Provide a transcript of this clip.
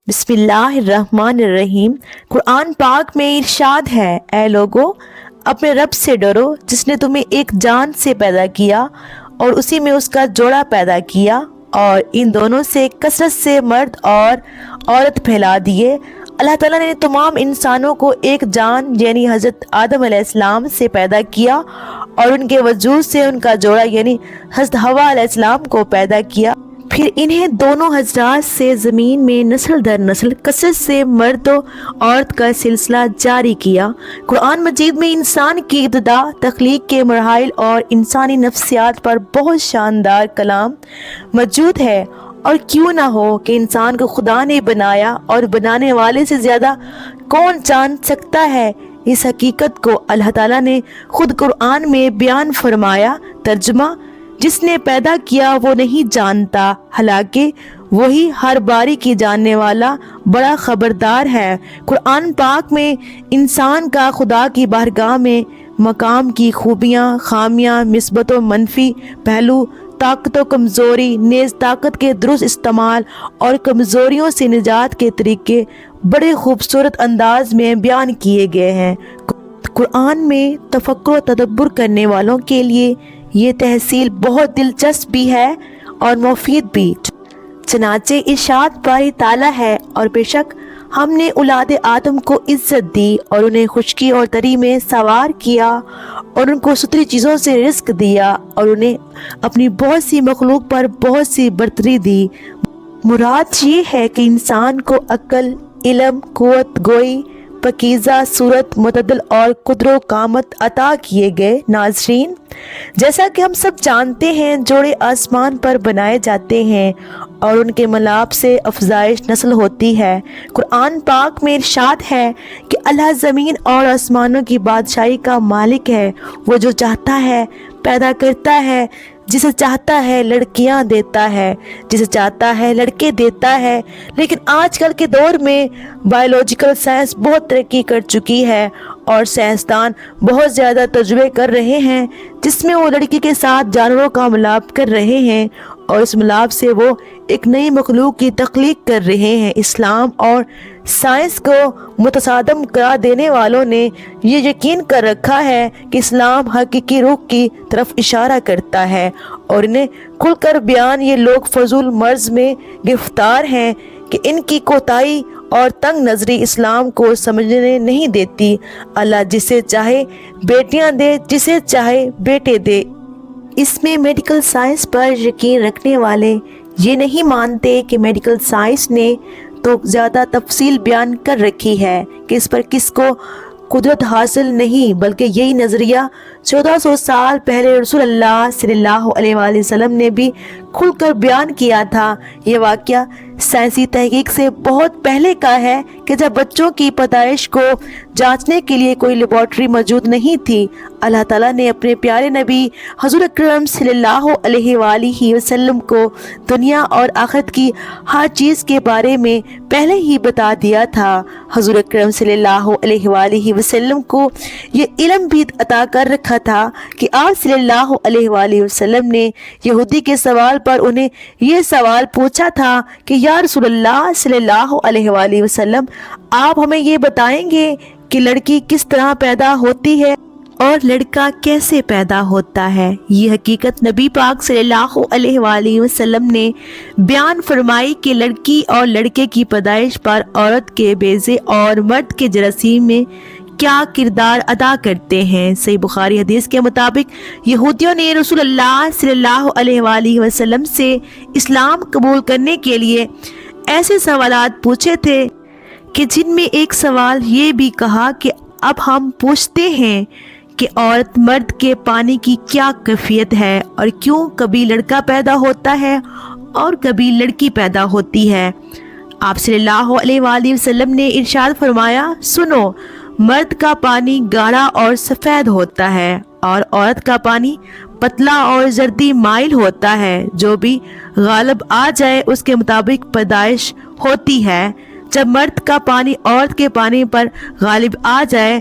بسم اللہ الرحمن الرحیم۔ قرآن پاک میں ارشاد ہے، اے لوگو اپنے رب سے ڈرو جس نے تمہیں ایک جان سے پیدا کیا اور اسی میں اس کا جوڑا پیدا کیا اور ان دونوں سے کثرت سے مرد اور عورت پھیلا دیے۔ اللہ تعالیٰ نے تمام انسانوں کو ایک جان یعنی حضرت آدم علیہ السلام سے پیدا کیا اور ان کے وجود سے ان کا جوڑا یعنی حضرت حوا علیہ السلام کو پیدا کیا۔ پھر انہیں دونوں حضرات سے زمین میں نسل در نسل کثرت سے مرد و عورت کا سلسلہ جاری کیا۔ قرآن مجید میں انسان کی ابتدا، تخلیق کے مراحل اور انسانی نفسیات پر بہت شاندار کلام موجود ہے، اور کیوں نہ ہو کہ انسان کو خدا نے بنایا اور بنانے والے سے زیادہ کون جان سکتا ہے۔ اس حقیقت کو اللہ تعالیٰ نے خود قرآن میں بیان فرمایا۔ ترجمہ: جس نے پیدا کیا وہ نہیں جانتا، حالانکہ وہی ہر باری کی جاننے والا بڑا خبردار ہے۔ قرآن پاک میں انسان کا خدا کی بارگاہ میں مقام کی خوبیاں، خامیاں، مثبت و منفی پہلو، طاقت و کمزوری، نیز طاقت کے درست استعمال اور کمزوریوں سے نجات کے طریقے بڑے خوبصورت انداز میں بیان کیے گئے ہیں۔ قرآن میں تفکر و تدبر کرنے والوں کے لیے یہ تحصیل بہت دلچسپ بھی ہے اور مفید بھی۔ چنانچہ ارشاد باری تعالیٰ ہے، اور بے شک ہم نے اولاد آدم کو عزت دی اور انہیں خشکی اور تری میں سوار کیا اور ان کو ستری چیزوں سے رزق دیا اور انہیں اپنی بہت سی مخلوق پر بہت سی برتری دی۔ مراد یہ ہے کہ انسان کو عقل، علم، قوت گوئی، پاکیزہ صورت، معتدل اور قدر و قامت عطا کیے گئے۔ ناظرین، جیسا کہ ہم سب جانتے ہیں، جوڑے آسمان پر بنائے جاتے ہیں اور ان کے ملاپ سے افزائش نسل ہوتی ہے۔ قرآن پاک میں ارشاد ہے کہ اللہ زمین اور آسمانوں کی بادشاہی کا مالک ہے۔ وہ جو چاہتا ہے پیدا کرتا ہے، جسے چاہتا ہے لڑکیاں دیتا ہے، جسے چاہتا ہے لڑکے دیتا ہے۔ لیکن آج کل کے دور میں بایولوجیکل سائنس بہت ترقی کر چکی ہے اور سائنسدان بہت زیادہ تجربے کر رہے ہیں، جس میں وہ لڑکی کے ساتھ جانوروں کا ملاپ کر رہے ہیں اور اس ملاپ سے وہ ایک نئی مخلوق کی تخلیق کر رہے ہیں۔ اسلام اور سائنس کو متصادم کرا دینے والوں نے یہ یقین کر رکھا ہے کہ اسلام حقیقی روح کی طرف اشارہ کرتا ہے، اور انہیں کھل کر بیان یہ لوگ فضول مرض میں گرفتار ہیں کہ ان کی کوتاہی اور تنگ نظری اسلام کو سمجھنے نہیں دیتی۔ اللہ جسے چاہے بیٹیاں دے، جسے چاہے بیٹے دے۔ اس میں میڈیکل سائنس پر یقین رکھنے والے یہ نہیں مانتے کہ میڈیکل سائنس نے تو زیادہ تفصیل بیان کر رکھی ہے کہ اس پر کس کو قدرت حاصل نہیں، بلکہ یہی نظریہ 1400 سال پہلے رسول اللہ صلی اللہ علیہ وآلہ وسلم نے بھی کھل کر بیان کیا تھا۔ یہ واقعہ سائنسی تحقیق سے بہت پہلے کا ہے کہ جب بچوں کی پیدائش کو جانچنے کے لیے کوئی لیبارٹری موجود نہیں تھی، اللہ تعالیٰ نے اپنے پیارے نبی حضور اکرم صلی اللہ علیہ وآلہ وسلم کو دنیا اور آخرت کی ہر چیز کے بارے میں پہلے ہی بتا دیا تھا۔ حضور اکرم صلی اللہ علیہ وآلہ وسلم کو یہ علم بھی عطا کر رکھا تھا کہ آپ صلی اللہ علیہ وآلہ وسلم نے یہودی کے سوال پر انہیں یہ سوال پوچھا تھا کہ یا رسول اللہ صلی اللہ علیہ وآلہ وسلم، آپ ہمیں یہ بتائیں گے کہ لڑکی کس طرح پیدا ہوتی ہے اور لڑکا کیسے پیدا ہوتا ہے؟ یہ حقیقت نبی پاک صلی اللہ علیہ وآلہ وسلم نے بیان فرمائی کہ لڑکی اور لڑکے کی پیدائش پر عورت کے بیضے اور مرد کے جراثیم میں کیا کردار ادا کرتے ہیں۔ صحیح بخاری حدیث کے مطابق یہودیوں نے رسول اللہ صلی اللہ علیہ وآلہ وسلم سے اسلام قبول کرنے کے لیے ایسے سوالات پوچھے تھے کہ جن میں ایک سوال یہ بھی کہا کہ اب ہم پوچھتے ہیں کہ عورت مرد کے پانی کی کیا کیفیت ہے اور کیوں کبھی لڑکا پیدا ہوتا ہے اور کبھی لڑکی پیدا ہوتی ہے۔ آپ صلی اللہ علیہ وآلہ وسلم نے ارشاد فرمایا، سنو، مرد کا پانی گاڑھا اور سفید ہوتا ہے اور عورت کا پانی پتلا اور زردی مائل ہوتا ہے، جو بھی غالب آ جائے اس کے مطابق پیدائش ہوتی ہے۔ جب مرد کا پانی عورت کے پانی پر غالب آ جائے